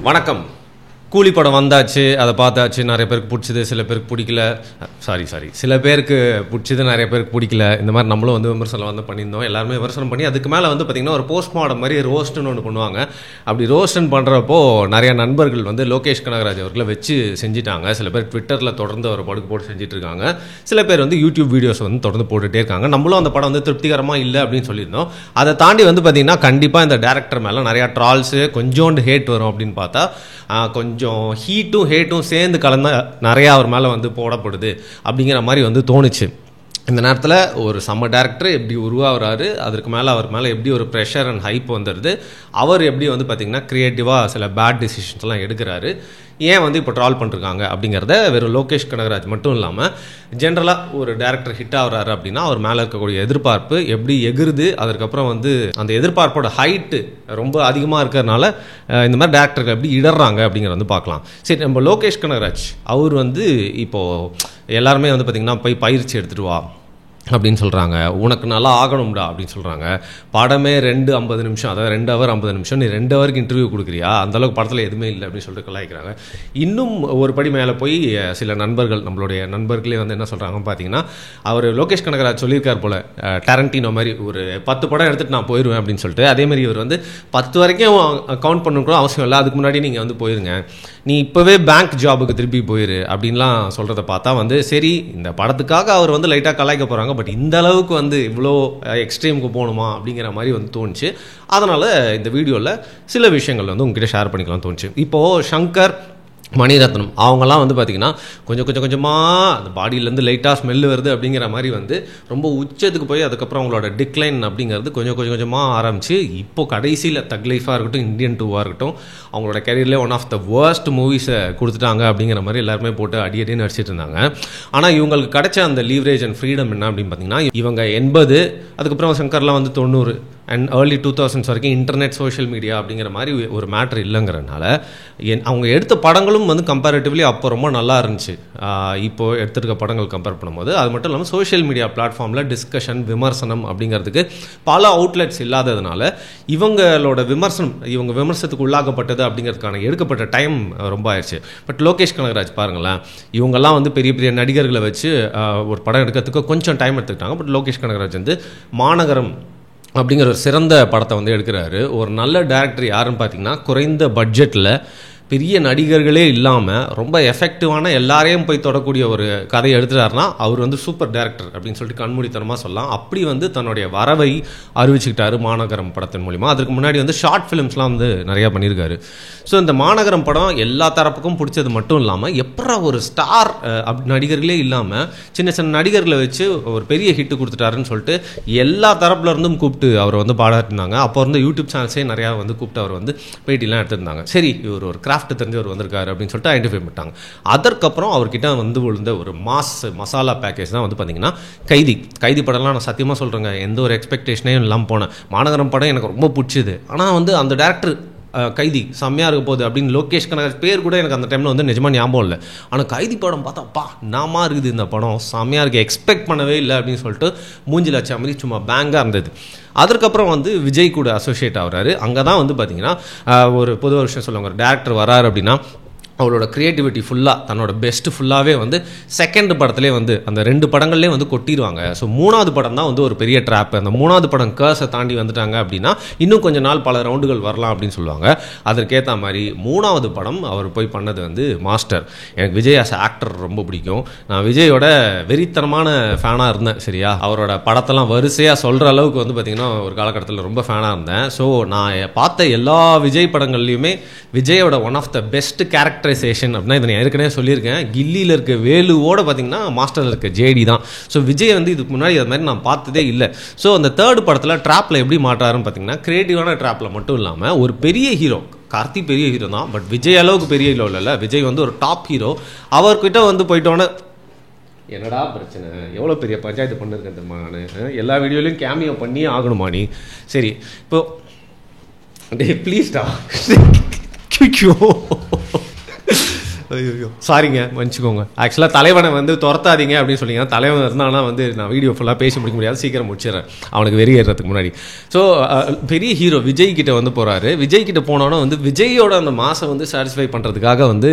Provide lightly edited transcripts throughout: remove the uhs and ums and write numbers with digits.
வணக்கம். கூலி படம் வந்தாச்சு, அதை பார்த்தாச்சு. நிறைய பேருக்கு பிடிச்சது, சில பேருக்கு பிடிக்கல. சில பேருக்கு பிடிச்சது, நிறைய பேருக்கு பிடிக்கல. இந்த மாதிரி நம்மளும் வந்து விமர்சனம் வந்து பண்ணியிருந்தோம். எல்லாருமே விமர்சனம் பண்ணி அதுக்கு மேலே வந்து பார்த்திங்கன்னா ஒரு போஸ்ட்மார்டம் மாதிரி ரோஸ்ட்டுன்னு ஒன்று பண்ணுவாங்க. அப்படி ரோஸ்டன் பண்ணுறப்போ நிறைய நண்பர்கள் வந்து லோகேஷ் கனகராஜ் அவர்களை வச்சு செஞ்சுட்டாங்க. சில பேர் ட்விட்டரில் தொடர்ந்து அவர் படுக்கு போட்டு செஞ்சுட்டு இருக்காங்க. சில பேர் வந்து யூடியூப் வீடியோஸ் வந்து தொடர்ந்து போட்டுகிட்டே இருக்காங்க. நம்மளும் அந்த படம் வந்து திருப்திகரமாக இல்லை அப்படின்னு சொல்லியிருந்தோம். அதை தாண்டி வந்து பார்த்திங்கன்னா கண்டிப்பாக இந்த டேரக்டர் மேலே நிறையா ட்ரால்ஸு, கொஞ்சோண்டு ஹேட் வரும் அப்படின்னு பார்த்தா கொஞ்சம் ஹீட்டும் ஹேட்டும் சேர்ந்து கலந்து நிறையா அவர் மேலே வந்து போடப்படுது அப்படிங்கிற மாதிரி வந்து தோணுச்சு. இந்த நேரத்தில் ஒரு செம்ம டேரக்டர் எப்படி உருவாகிறாரு, அதற்கு மேலே அவர் மேலே எப்படி ஒரு ப்ரெஷர் அண்ட் ஹைப் வந்துடுது, அவர் எப்படி வந்து பார்த்திங்கன்னா க்ரியேட்டிவாக சில பேட் டிசிஷன்ஸ்லாம் எடுக்கிறாரு, ஏன் வந்து இப்போ ட்ரால் பண்ணிருக்காங்க அப்படிங்கிறத வெறும் லோகேஷ் கனகராஜ் மட்டும் இல்லாமல் ஜென்ரலாக ஒரு டேரக்டர் ஹிட் ஆகிறாரு அப்படின்னா அவர் மேலே இருக்கக்கூடிய எதிர்பார்ப்பு எப்படி எகிருது, அதுக்கப்புறம் வந்து அந்த எதிர்பார்ப்போட ஹைட்டு ரொம்ப அதிகமாக இருக்கிறதுனால இந்த மாதிரி டேரக்டர்கள் எப்படி இடறாங்க அப்படிங்கிறத வந்து பார்க்கலாம். சரி, நம்ம லோகேஷ் கனகராஜ் அவர் வந்து இப்போது எல்லாருமே வந்து பார்த்திங்கன்னா போய் பயிற்சி எடுத்துகிட்டு வா அப்படின்னு சொல்கிறாங்க, உனக்கு நல்லா ஆகணும்டா அப்படின்னு சொல்கிறாங்க. படமே 2:50 நிமிஷம், அதாவது 2 ஹவர் 50 நிமிஷம், நீ 2 ஹவருக்கு இன்டர்வியூ கொடுக்குறியா, அந்தளவுக்கு படத்தில் எதுவுமே இல்லை அப்படின்னு சொல்லிட்டு கலாய்க்கிறாங்க. இன்னும் ஒரு படி மேலே போய் சில நண்பர்கள், நம்மளுடைய நண்பர்களே வந்து என்ன சொல்கிறாங்கன்னு பார்த்தீங்கன்னா, அவர் லோகேஷ் கனகராஜ் சொல்லியிருக்கார் போல் டேரண்டினோ மாதிரி ஒரு 10 படம் எடுத்துகிட்டு நான் போயிடுவேன் அப்படின்னு சொல்லிட்டு. அதேமாதிரி இவர் வந்து 10 வரைக்கும் கவுண்ட் பண்ணணும் கூட அவசியம் இல்லை, அதுக்கு முன்னாடி நீங்கள் வந்து போயிருங்க, நீ இப்போவே பேங்க் ஜாபுக்கு திருப்பி போயிரு அப்படின்லாம் சொல்கிறத பார்த்தா வந்து சரி, இந்த படத்துக்காக அவர் வந்து லைட்டாக கலாய்க்க போகிறாங்க, பட் இந்த அளவுக்கு வந்து இவ்வளோ எக்ஸ்ட்ரீமுக்கு போகணுமா அப்படிங்கிற மாதிரி வந்து தோணுச்சு. அதனால் இந்த வீடியோவில் சில விஷயங்கள் வந்து உங்ககிட்ட ஷேர் பண்ணிக்கலாம் தோணுச்சு. இப்போது சங்கர், மணிரத்னம் அவங்கெல்லாம் வந்து பார்த்திங்கன்னா கொஞ்சமாக அந்த பாடியிலேருந்து லைட்டாக ஸ்மெல்லு வருது அப்படிங்கிற மாதிரி வந்து ரொம்ப உச்சத்துக்கு போய் அதுக்கப்புறம் அவங்களோட டிக்ளைன் அப்படிங்கிறது கொஞ்சமாக ஆரம்பித்து இப்போது கடைசியில் தக் லைஃபாக இருக்கட்டும், இந்தியன் 2 இருக்கட்டும், அவங்களோட கெரியர்லேயே ஒன் ஆஃப் த வேர்ஸ்ட் மூவிஸை கொடுத்துட்டாங்க அப்படிங்கிற மாதிரி எல்லாருமே போட்டு அடியடி நடிச்சிட்டு இருந்தாங்க. ஆனால் இவங்களுக்கு கிடைச்ச அந்த லீவரேஜ் அண்ட் ஃப்ரீடம் என்ன அப்படின்னு பார்த்தீங்கன்னா, இவங்க 80, அதுக்கப்புறம் சங்கர்லாம் வந்து 90 அண்ட் ஏர்லி 2000s வரைக்கும் இன்டர்நெட், சோஷியல் மீடியா அப்படிங்கிற மாதிரி ஒரு மேட்ரு இல்லைங்கிறனால அவங்க எடுத்த படங்களும் வந்து கம்பேரிட்டிவ்லி அப்போ ரொம்ப நல்லா இருந்துச்சு. இப்போது எடுத்துருக்க படங்கள் கம்பேர் பண்ணும்போது. அது மட்டும் இல்லாமல் சோஷியல் மீடியா பிளாட்ஃபார்மில் டிஸ்கஷன், விமர்சனம் அப்படிங்கிறதுக்கு பல அவுட்லெட்ஸ் இல்லாததுனால இவங்களோட இவங்க விமர்சனத்துக்கு உள்ளாக்கப்பட்டது அப்படிங்கிறதுக்கான எடுக்கப்பட்ட டைம் ரொம்ப ஆயிடுச்சு. பட் லோகேஷ் கனகராஜ் பாருங்களேன், இவங்கெல்லாம் வந்து பெரிய பெரிய நடிகர்களை வச்சு ஒரு படம் எடுக்கிறதுக்கு கொஞ்சம் டைம் எடுத்துக்கிட்டாங்க. பட் லோகேஷ் கனகராஜ் வந்து மாநகரம் அப்படிங்கிற ஒரு சிறந்த படத்தை வந்து எடுக்கிறாரு. ஒரு நல்ல டைரக்டர் யாருன்னு பார்த்தீங்கன்னா, குறைந்த பட்ஜெட்டில் பெரிய நடிகர்களே இல்லாமல் ரொம்ப எஃபெக்டிவான எல்லாரையும் போய் தொடக்கூடிய ஒரு கதையை எடுத்துட்டாருன்னா அவர் வந்து சூப்பர் டைரக்டர் அப்படின்னு சொல்லிட்டு கண்மூடித்தனமாக சொல்லலாம். அப்படி வந்து தன்னுடைய வரவை அறிவிச்சுக்கிட்டாரு மாநகரம் படத்தின் மூலிமா. அதுக்கு முன்னாடி வந்து ஷார்ட் ஃபிலிம்ஸ்லாம் வந்து நிறையா பண்ணியிருக்காரு. ஸோ இந்த மாநகரம் படம் எல்லா தரப்புக்கும் பிடிச்சது மட்டும் இல்லாமல் எப்பறம் ஒரு ஸ்டார் நடிகர்களே இல்லாமல் சின்ன சின்ன நடிகர்களை வச்சு ஒரு பெரிய ஹிட்டு கொடுத்துட்டாருன்னு சொல்லிட்டு எல்லா தரப்புலேருந்தும் கூப்பிட்டு அவர் வந்து பாடாட்டிருந்தாங்க. அப்போ வந்து யூடியூப் சேனல்ஸே நிறையா வந்து கூப்பிட்டு அவர் வந்து பேட்டிலாம் எடுத்திருந்தாங்க. சரி, இவர் ஒரு கிராஃப்ட் தெரிஞ்சவர் வந்திருக்காரு அப்படின்னு சொல்லிட்டு ஐடென்டிஃபை பண்ணிட்டாங்க. அதற்கப்புறம் அவர்கிட்ட வந்து விழுந்த ஒரு மசாலா பேக்கேஜ் தான் வந்து பார்த்தீங்கன்னா கைதி படம்லாம் நான் சத்தியமாக சொல்கிறேங்க, எந்த ஒரு எக்ஸ்பெக்டேஷனே இல்லாமல் போனேன். மாநகரம் படம் எனக்கு ரொம்ப பிடிச்சிது. ஆனால் வந்து அந்த டேரக்டர் கைதி செம்மையாக இருக்க போகுது அப்படின்னு லோகேஷ் கனகராஜ் பேர் கூட எனக்கு அந்த டைமில் வந்து நிஜமாக ஞாபகம் இல்லை. ஆனால் கைதி படம் பார்த்தா நாமா இருக்குது, இந்த படம் செம்மையாக இருக்குது, எக்ஸ்பெக்ட் பண்ணவே இல்லை அப்படின்னு சொல்லிட்டு மூஞ்சில் வச்ச மாதிரி சும்மா பேங்காக இருந்தது. அதற்கப்புறம் வந்து விஜய் கூட அசோசியேட் ஆகிறாரு. அங்கே தான் வந்து பார்த்திங்கன்னா ஒரு பொதுவாக விஷயம் சொல்லுவாங்க, ஒரு டேரக்டர் வராரு அப்படின்னா அவரோட க்ரியேட்டிவிட்டி ஃபுல்லாக, தன்னோட பெஸ்ட்டு ஃபுல்லாகவே வந்து செகண்ட் படத்துலேயே வந்து அந்த 2 படங்கள்லேயே வந்து கொட்டிடுவாங்க. ஸோ 3வது படம் தான் வந்து ஒரு பெரிய ட்ராப். அந்த 3வது படம் கர்ஸை தாண்டி வந்துட்டாங்க அப்படின்னா இன்னும் கொஞ்சம் நாள் பல ரவுண்டுகள் வரலாம் அப்படின்னு சொல்லுவாங்க. அதற்கேற்ற மாதிரி 3வது படம் அவர் போய் பண்ணது வந்து மாஸ்டர். எனக்கு விஜய் ஆஸ் ஆக்டர் ரொம்ப பிடிக்கும். நான் விஜயோட வெறித்தனமான ஃபேனாக இருந்தேன். சரியா, அவரோட படத்தெல்லாம் வரிசையாக சொல்கிற அளவுக்கு வந்து பார்த்திங்கன்னா ஒரு காலகட்டத்தில் ரொம்ப ஃபேனாக இருந்தேன். ஸோ நான் பார்த்த எல்லா விஜய் படங்கள்லையுமே விஜயோட one of the best characterization அப்படின்னா இதை நான் ஏற்கனவே சொல்லியிருக்கேன், கில்லியில் இருக்க வேலுவோட பார்த்தீங்கன்னா மாஸ்டரில் இருக்க ஜேடி தான். ஸோ விஜய் வந்து இதுக்கு முன்னாடி அது மாதிரி நான் பார்த்ததே இல்லை. ஸோ அந்த 3rd படத்தில் ட்ராப்பில் எப்படி மாட்டாருன்னு பார்த்தீங்கன்னா, கிரியேட்டிவான ட்ராப்பில் மட்டும் இல்லாமல் ஒரு பெரிய ஹீரோ, கார்த்தி பெரிய ஹீரோ தான், பட் விஜய் அளவுக்கு பெரிய ஹீரோ இல்லை. விஜய் வந்து ஒரு டாப் ஹீரோ. அவர்கிட்ட வந்து போயிட்டோன்னே என்னடா பிரச்சனை, எவ்வளோ பெரிய பஞ்சாயத்து பண்ணிருக்கேன் தெரியுமா, நான் எல்லா வீடியோலையும் கேமியோ பண்ணி ஆகணுமா நீ? சரி, இப்போ டே ப்ளீஸ்டா ஐயோ சாரிங்க மன்னிச்சுக்கோங்க. ஆக்சுவலாக தலைவனை வந்து துரத்தாதீங்க அப்படின்னு சொன்னீங்கன்னா தலைவன் இருந்தானா வந்து நான் வீடியோ ஃபுல்லாக பேசி முடிக்க முடியாது, சீக்கிரம் முடிச்சிடறேன் அவனுக்கு வெறியேறதுக்கு முன்னாடி. ஸோ பெரிய ஹீரோ விஜய் கிட்ட வந்து போகிறாரு. விஜய் கிட்ட போனோன்னா வந்து விஜயோட அந்த மாசை வந்து சாட்டிஸ்ஃபை பண்ணுறதுக்காக வந்து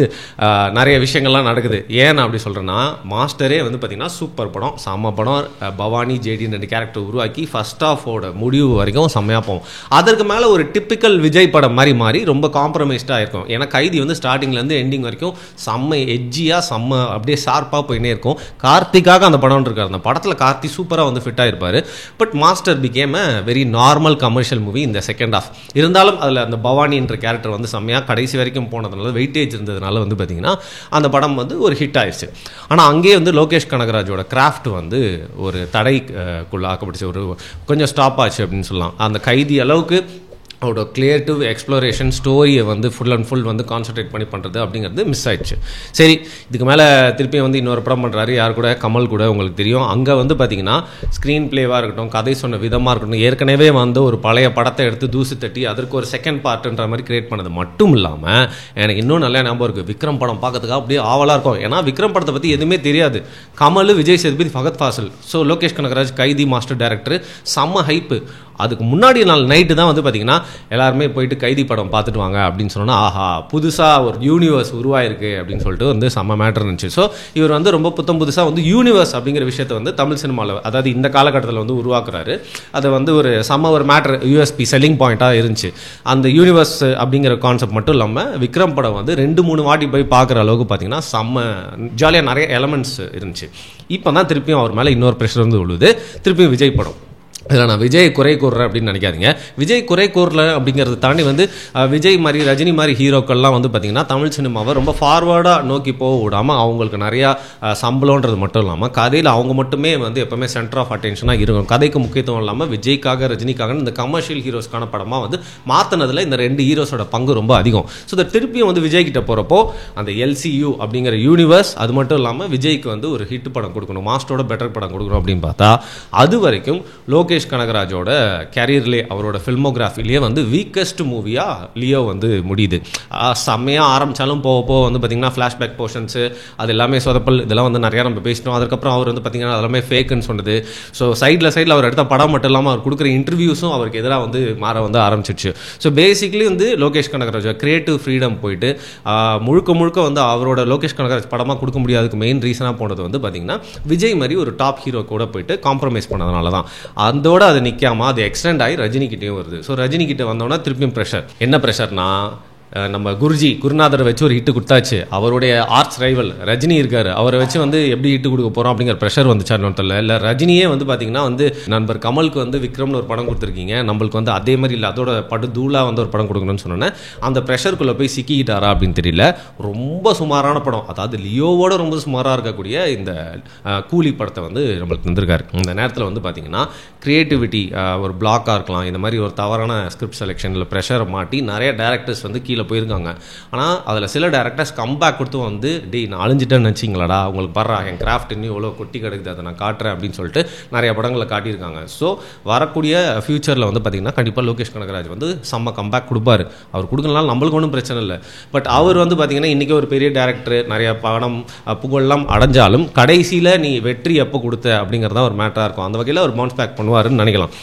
நிறைய விஷயங்கள்லாம் நடக்குது. ஏன் அப்படி சொல்கிறேன்னா, மாஸ்டரே வந்து பார்த்திங்கன்னா சூப்பர் படம், செம்ம படம். பவானி ஜேடின்னு 2 கேரக்டர் உருவாக்கி ஃபர்ஸ்ட் ஆஃபோட முடிவு வரைக்கும் செம்மையாக போகும். அதற்கு மேலே ஒரு டிப்பிக்கல் விஜய் படம் மாதிரி மாறி ரொம்ப காம்ப்ரமைஸ்டாக இருக்கும். ஏன்னா கைதி வந்து ஸ்டார்டிங்லேருந்து எண்டிங் வரைக்கும் செம்ம எஜ்ஜியாக செம்ம அப்படியே ஷார்ப்பாக போயினே இருக்கும். கார்த்திக்காக அந்த படம் இருக்கார். அந்த படத்தில் கார்த்தி சூப்பராக வந்து ஃபிட் ஆகிருப்பார். But Master became a very normal commercial movie இந்த செகண்ட் ஆஃப். இருந்தாலும் அதில் அந்த பவானின்ற கேரக்டர் வந்து செம்மையாக கடைசி வரைக்கும் போனதுனால வெயிட்டேஜ் இருந்ததுனால வந்து பார்த்திங்கன்னா அந்த படம் வந்து ஒரு ஹிட் ஆயிடுச்சு. ஆனால் அங்கேயே வந்து லோகேஷ் கனகராஜோட கிராஃப்ட் வந்து ஒரு தடைக்குள்ள ஆக்கப்பட்டுச்சு, ஒரு கொஞ்சம் ஸ்டாப் ஆச்சு அப்படின்னு சொல்லலாம். அந்த கைதி அளவுக்கு அவரோட கிரியேட்டிவ் எக்ஸ்ப்ளோரேஷன் ஸ்டோரியை வந்து ஃபுல் அண்ட் ஃபுல் வந்து கான்சன்ட்ரேட் பண்ணி பண்ணுறது அப்படிங்கிறது மிஸ் ஆயிடுச்சு. சரி, இதுக்கு மேலே திருப்பியும் வந்து இன்னொரு படம் பண்ணுறாரு. யார் கூட? கமல் கூட. உங்களுக்கு தெரியும், அங்கே வந்து பார்த்திங்கன்னா ஸ்க்ரீன் பிளேவாக இருக்கட்டும், கதை சொன்ன விதமாக இருக்கட்டும், ஏற்கனவே வந்து ஒரு பழைய படத்தை எடுத்து தூசி தட்டி அதற்கு ஒரு செகண்ட் பார்ட்டுன்ற மாதிரி கிரியேட் பண்ணது மட்டும் இல்லாமல் எனக்கு இன்னும் நல்லா ஞாபகம் இருக்குது, விக்ரம் படம் பார்க்கறதுக்காக அப்படியே ஆவலாக இருக்கும். ஏன்னா விக்ரம் படத்தை பற்றி எதுவுமே தெரியாது. கமல், விஜய் சேதுபதி, ஃபகத் ஃபாசில், ஸோ லோகேஷ் கனகராஜ் கைதி மாஸ்டர் டைரக்டர், செம்ம ஹைப்பு. அதுக்கு முன்னாடி நாள் நைட்டு தான் வந்து பார்த்திங்கன்னா எல்லாருமே போயிட்டு கைதி படம் பார்த்துட்டு வாங்க அப்படின்னு சொன்னால், ஆஹா புதுசாக ஒரு யூனிவர்ஸ் உருவாயிருக்கு அப்படின்னு சொல்லிட்டு வந்து செம்ம மேட்டர் இருந்துச்சு. ஸோ இவர் வந்து ரொம்ப புதுசாக வந்து யூனிவர்ஸ் அப்படிங்கிற விஷயத்தை வந்து தமிழ் சினிமாவில், அதாவது இந்த காலகட்டத்தில் வந்து உருவாக்குறாரு. அதை வந்து ஒரு ஒரு மேட்டர், யூஎஸ்பி செல்லிங் பாயிண்ட்டாக இருந்துச்சு. அந்த யூனிவர்ஸ் அப்படிங்கிற கான்செப்ட் மட்டும் இல்லாமல் விக்ரம் படம் வந்து 2-3 வாட்டி போய் பார்க்குற அளவுக்கு பார்த்திங்கன்னா செம்ம ஜாலியாக நிறைய எலமெண்ட்ஸ் இருந்துச்சு. இப்போ தான் திருப்பியும் அவர் மேலே இன்னொரு ப்ரெஷர் வந்து விழுது. திருப்பியும் விஜய் படம். இதில் நான் விஜய் குறை கூறுறேன் அப்படின்னு நினைக்காதீங்க. விஜய் குறை கூறல அப்படிங்கிறத தாண்டி வந்து விஜய் மாதிரி ரஜினி மாதிரி ஹீரோக்கள்லாம் வந்து பார்த்திங்கன்னா தமிழ் சினிமாவை ரொம்ப ஃபார்வர்டாக நோக்கி போக விடாமல் அவங்களுக்கு நிறையா சம்பளம்ன்றது மட்டும் இல்லாமல் கதையில் அவங்க மட்டுமே வந்து எப்போவுமே சென்டர் ஆஃப் அட்டென்ஷனாக இருக்கும். கதைக்கு முக்கியத்துவம் இல்லாமல் விஜய்க்காக ரஜினிக்காக இந்த கமர்ஷியல் ஹீரோஸ்க்கான படமாக வந்து மாற்றினதில் இந்த 2 ஹீரோஸோட பங்கு ரொம்ப அதிகம். ஸோ இந்த திருப்பியும் வந்து விஜய் கிட்ட போகிறப்போ அந்த எல்சியூ அப்படிங்கிற யூனிவர்ஸ், அது மட்டும் இல்லாமல் விஜய்க்கு வந்து ஒரு ஹிட் படம் கொடுக்கணும், மாஸ்டரோட பெட்டர் படம் கொடுக்கணும் அப்படின்னு பார்த்தா அது வரைக்கும் லோகேஷ் கனகராஜோட கேரியர்லேயே, அவரோட ஃபில்மோகிராஃபிலேயே வந்து வீக்கஸ்ட் மூவியாக லியோ வந்து முடியுது. செம்மையாக ஆரம்பித்தாலும் போக வந்து பார்த்திங்கன்னா ஃப்ளாஷ்பேக் போர்ஷன்ஸு அது எல்லாமே சொதப்பல், இதெல்லாம் வந்து நிறையா நம்ம பேசிட்டோம். அதுக்கப்புறம் அவர் வந்து பார்த்திங்கன்னா அதெல்லாமே ஃபேக்குன்னு சொன்னது. ஸோ சைடில் அவர் எடுத்த படம் மட்டும் இல்லாமல் அவர் கொடுக்குற இன்டர்வியூஸும் அவருக்கு எதிராக வந்து மாற வந்து ஆரம்பிச்சிடுச்சு. ஸோ பேசிக்லி வந்து லோகேஷ் கனகராஜ் கிரியேட்டிவ் ஃப்ரீடம் போயிட்டு முழுக்க வந்து அவரோட லோகேஷ் கனகராஜ் படமாக கொடுக்க முடியாததுக்கு மெயின் ரீசனாக போனது வந்து பார்த்திங்கன்னா விஜய் மாதிரி ஒரு டாப் ஹீரோ கூட போயிட்டு காம்ப்ரமைஸ் பண்ணதுனால தான். அதோட அது நிற்காம அது எக்ஸ்டெண்ட் ஆகி ரஜினி கிட்டேயும் வருது. ஸோ ரஜினி கிட்ட வந்தோன்னா திருப்பியும் ப்ரெஷர். என்ன ப்ரெஷர்னா, நம்ம குருநாதரை வச்சு ஒரு ஹிட்டு கொடுத்தாச்சு, அவருடைய ஆர்ட்ஸ் ரைவல் ரஜினி இருக்காரு, அவரை வச்சு வந்து எப்படி ஹிட்டு கொடுக்க போகிறோம் அப்படிங்கிற ப்ரெஷர் வந்துச்சான்னு தெரியல. இல்லை ரஜினியே வந்து பார்த்திங்கன்னா வந்து நண்பர் கமலுக்கு வந்து விக்ரம்னு ஒரு படம் கொடுத்துருக்கீங்க, நம்மளுக்கு வந்து அதே மாதிரி இல்லை அதோட படு தூளாக வந்து ஒரு படம் கொடுக்கணும்னு சொன்னோன்னே அந்த ப்ரெஷருக்குள்ளே போய் சிக்கிக்கிட்டாரா அப்படின்னு தெரியல. ரொம்ப சுமாரான படம், அதாவது லியோவோட ரொம்ப சுமாராக இருக்கக்கூடிய இந்த கூலி படத்தை வந்து நம்மளுக்கு தந்திருக்காரு. இந்த நேரத்தில் வந்து பார்த்திங்கன்னா க்ரியேட்டிவிட்டி ஒரு பிளாக்காக இருக்கலாம், இந்த மாதிரி ஒரு தவறான ஸ்கிரிப்ட் செலெக்ஷனில் ப்ரெஷரை மாட்டி நிறைய டேரக்டர்ஸ் வந்து கீழே போயிருக்காங்க. ஆனால் அதில் சில டேரக்டர்ஸ் கம்பேக் கொடுத்து வந்து நான் அழிஞ்சிட்டேன்னு நினச்சிங்களாடா, உங்களுக்கு பாரு என் கிராஃப்ட் இன்னும் இவ்வளோ கொட்டி கிடக்குது, அதை நான் காட்டுறேன் அப்படின்னு சொல்லிட்டு நிறைய படங்களை காட்டியிருக்காங்க. ஸோ வரக்கூடிய ஃபியூச்சரில் வந்து பார்த்திங்கன்னா கண்டிப்பாக லோகேஷ் கனகராஜ் வந்து செம்ம கம்பேக் கொடுப்பார். அவர் கொடுக்கலனாலும் நம்மளுக்கு ஒன்றும் பிரச்சனை இல்லை. பட் அவர் வந்து பார்த்திங்கன்னா இன்றைக்கி ஒரு பெரிய டேரக்டர், நிறைய படம் புகழெல்லாம் அடைஞ்சாலும் கடைசியில் நீ வெற்றி எப்போ கொடுத்த அப்படிங்கிறதான் ஒரு மேட்டராக இருக்கும். அந்த வகையில் அவர் பவுன்ஸ் பேக் பண்ணுவாருன்னு நினைக்கலாம்.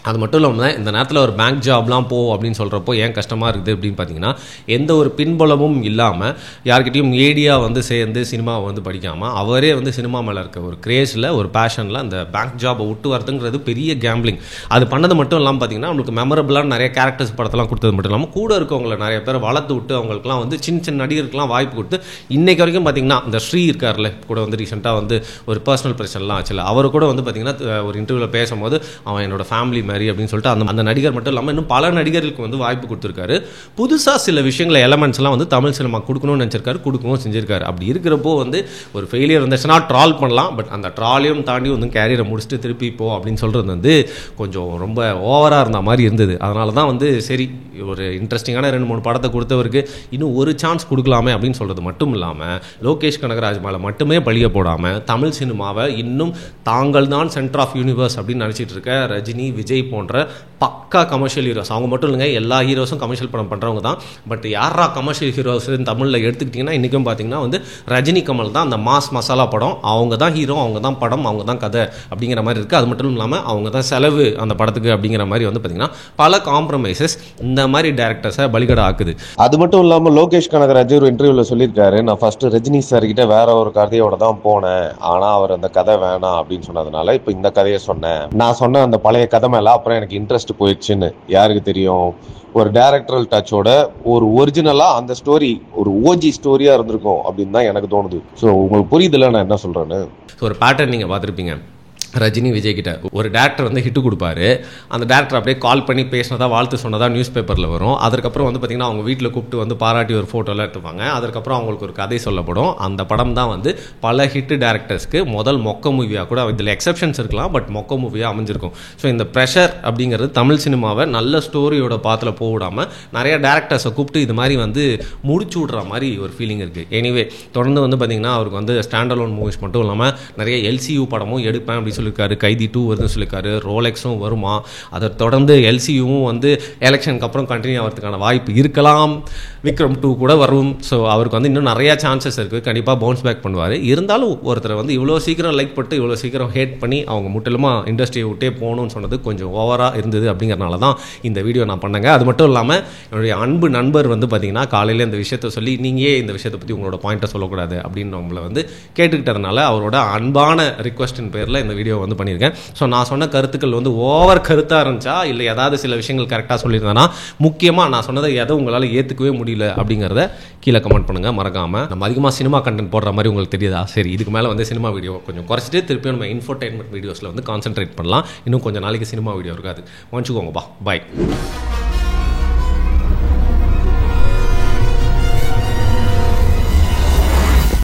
அது மட்டும் இல்லாமல் இந்த நேரத்தில் ஒரு பேங்க் ஜாப்லாம் அப்படின்னு சொல்கிறப்போ ஏன் கஷ்டமாக இருக்குது அப்படின்னு பார்த்தீங்கன்னா, எந்த ஒரு பின்புலமும் இல்லாமல் யார்கிட்டையும் ஏடியாக வந்து சேர்ந்து சினிமாவை வந்து படிக்காமல் அவரே வந்து சினிமா மேலே இருக்க ஒரு கிரேஸில் ஒரு பேஷனில் அந்த பேங்க் ஜாபை விட்டு வரதுங்கிறது பெரிய கேம்பிளிங். அது பண்ணது மட்டும் இல்லாமல் பார்த்தீங்கன்னா அவங்களுக்கு மெமரபிளான நிறைய கேரக்டர்ஸ் படத்தெல்லாம் கொடுத்தது மட்டும் இல்லாமல் கூட இருக்கவங்களை நிறைய பேர் வளர்த்து விட்டு அவங்களுக்குலாம் வந்து சின்ன நடிகருக்குலாம் வாய்ப்பு கொடுத்து இன்றைக்கு வரைக்கும் பார்த்தீங்கன்னா இந்த ஸ்ரீ இருக்கார்ல கூட வந்து ரீசெண்டாக வந்து ஒரு பர்சனல் பிரச்சனைலாம் ஆச்சுல, அவர் கூட வந்து பார்த்தீங்கன்னா ஒரு இன்டர்வியூவில் பேசும்போது அவன் என்னோட ஃபேமிலி அப்படின்னு சொல்லிட்டு அந்த நடிகர் மட்டும் இல்லாமல் இன்னும் பல நடிகர்களுக்கு வந்து வாய்ப்பு கொடுத்துருக்காரு. புதுசாக சில விஷயங்களை எலமெண்ட்ஸ்லாம் வந்து தமிழ் சினிமா கொடுக்கணும்னு நினச்சிருக்காரு, கொடுக்கவும் செஞ்சிருக்காரு. அப்படி இருக்கிறப்போ வந்து ஒரு ஃபெயிலியர் இருந்துச்சுன்னா ட்ரால் பண்ணலாம், பட் அந்த ட்ராலையும் தாண்டி வந்து கேரியரை முடிச்சுட்டு திருப்பி போ அப்படின்னு சொல்கிறது வந்து கொஞ்சம் ரொம்ப ஓவராக இருந்த மாதிரி இருந்தது. அதனால தான் வந்து சரி ஒரு இன்ட்ரெஸ்டிங்கான 2-3 படத்தை கொடுத்தவருக்கு இன்னும் ஒரு சான்ஸ் கொடுக்கலாமே அப்படின்னு சொல்கிறது மட்டும் இல்லாமல் லோகேஷ் கனகராஜ் மேலே மட்டுமே பழிய போடாமல் தமிழ் சினிமாவை இன்னும் தாங்கள் தான் சென்டர் ஆஃப் யூனிவர்ஸ் அப்படின்னு நினச்சிட்டு இருக்க ரஜினி, விஜய் விஜய் போன்ற பக்கா கமர்ஷியல் ஹீரோஸ். அவங்க மட்டும் இல்லைங்க, எல்லா ஹீரோஸும் கமர்ஷியல் படம் பண்ணுறவங்க தான். பட் யாரா கமர்ஷியல் ஹீரோஸ் தமிழில் எடுத்துக்கிட்டிங்கன்னா இன்றைக்கும் பார்த்தீங்கன்னா வந்து ரஜினி கமல் தான் அந்த மாஸ் மசாலா படம். அவங்க தான் ஹீரோ, அவங்க தான் படம், அவங்க தான் கதை அப்படிங்கிற மாதிரி இருக்குது. அது மட்டும் இல்லாமல் அவங்க தான் செலவு அந்த படத்துக்கு அப்படிங்கிற மாதிரி வந்து பார்த்திங்கன்னா பல காம்ப்ரமைசஸ் இந்த மாதிரி டேரக்டர்ஸை பலிகடை ஆக்குது. அது மட்டும் இல்லாமல் லோகேஷ் கனகராஜ் ஒரு இன்டர்வியூவில் சொல்லியிருக்காரு, நான் ஃபஸ்ட்டு ரஜினி சார் கிட்ட வேற ஒரு கதையோட தான் போனேன், ஆனால் அவர் அந்த கதை வேணாம் அப்படின்னு சொன்னதுனால இப்போ இந்த கதையை சொன்னேன். நான் சொன்ன அந்த பழைய கதை மேலே அப்புறம் எனக்கு இன்ட்ரெஸ்ட் போயிடுச்சுன்னு. யாருக்கு தெரியும், ஒரு டைரக்டரல் டச்சோட ஒரு ஒரிஜினலா அந்த ஸ்டோரி ஒரு ஓஜி ஸ்டோரியா இருந்திருக்கும் அப்படின்னு தான் எனக்கு தோணுது. ஸோ உங்களுக்கு புரியுதுல நான் என்ன சொல்றேன்னு. ஒரு பேட்டர்ன் நீங்கள் பார்த்துருப்பீங்க. ரஜினி விஜய் கிட்ட ஒரு டேரக்டர் வந்து ஹிட்டு கொடுப்பாரு. அந்த டேரக்டர் அப்படியே கால் பண்ணி பேசினதா வாழ்த்து சொன்னதா நியூஸ் பேப்பரில் வரும். அதுக்கப்புறம் வந்து பார்த்திங்கன்னா அவங்க வீட்டில் கூப்பிட்டு வந்து பாராட்டி ஒரு ஃபோட்டோலாம் எடுத்துப்பாங்க. அதுக்கப்புறம் அவங்களுக்கு ஒரு கதை சொல்லப்படும். அந்த படம் தான் வந்து பல ஹிட்டு டேரக்டர்ஸ்க்கு முதல் மொக்க மூவியாக கூட, இதில் எக்ஸப்ஷன்ஸ் இருக்கலாம், பட் மொக்க மூவியாக அமைஞ்சிருக்கும். ஸோ இந்த ப்ரெஷர் அப்படிங்கிறது தமிழ் சினிமாவை நல்ல ஸ்டோரியோட பாத்தில் போடாமல் நிறைய டேரக்டர்ஸை கூப்பிட்டு இது மாதிரி வந்து முடிச்சு விட்ற மாதிரி ஒரு ஃபீலிங் இருக்குது. எனிவே தொடர்ந்து வந்து பார்த்திங்கன்னா அவருக்கு வந்து ஸ்டாண்ட் அலோன் மூவிஸ் மட்டும் இல்லாமல் நிறைய எல்சியூ படமும் எடுப்பேன் அப்படின்னு சொல்லியிருக்காரு. கைதி 2 வருதுன்னு சொல்லியிருக்காரு. ரோலெக்ஸும் வருமா. அதை தொடர்ந்து எல்சியூவும் வந்து எலெக்ஷனுக்கு அப்புறம் கண்டினியூ ஆகிறதுக்கான வாய்ப்பு இருக்கலாம். விக்ரம் 2 கூட வரும். ஸோ அவருக்கு வந்து இன்னும் நிறையா சான்சஸ் இருக்குது. கண்டிப்பாக பவுன்ஸ் பேக் பண்ணுவார். இருந்தாலும் ஒருத்தர் வந்து இவ்வளோ சீக்கிரம் லைக் பட்டு இவ்வளோ சீக்கிரம் ஹேட் பண்ணி அவங்க முற்றிலுமாக இண்டஸ்ட்ரியை விட்டே போகணும்னு சொன்னது கொஞ்சம் ஓவராக இருந்தது. அப்படிங்கிறனால தான் இந்த வீடியோ நான் பண்ணேங்க. அது மட்டும் இல்லாமல் என்னுடைய அன்பு நண்பர் வந்து பார்த்திங்கன்னா காலையில் இந்த விஷயத்தை சொல்லி நீங்கள் இந்த விஷயத்தை பற்றி உங்களோட பாயிண்ட்டை சொல்லக்கூடாது அப்படின்னு நம்மளை வந்து கேட்டுக்கிட்டதுனால அவரோட அன்பான ரிக்வஸ்டின் பேரில் இந்த வீடியோ வந்து பண்ணியிருக்கேன். ஸோ நான் சொன்ன கருத்துக்கள் வந்து ஓவர் கருத்தாக இருந்துச்சா இல்லை ஏதாவது சில விஷயங்கள் கரெக்டாக சொல்லியிருந்தேன்னா, முக்கியமாக நான் சொன்னதை எதை உங்களால் ஏற்றுக்கவே முடியல அப்படிங்கிறத கீழே கமெண்ட் பண்ணுங்கள். மறக்காமல் நம்ம அதிகமாக சினிமா கண்டென்ட் போடுற மாதிரி உங்களுக்கு தெரியுதா? சரி, இதுக்கு மேலே வந்து சினிமா வீடியோ கொஞ்சம் குறைச்சிட்டு திருப்பியும் நம்ம இன்ஃபோர்டைன்மெண்ட் வீடியோஸில் வந்து கான்சென்ட்ரேட் பண்ணலாம். இன்னும் கொஞ்சம் நாளைக்கு சினிமா வீடியோ இருக்காது. வாங்கிக்கோங்கப்பா. பாய்.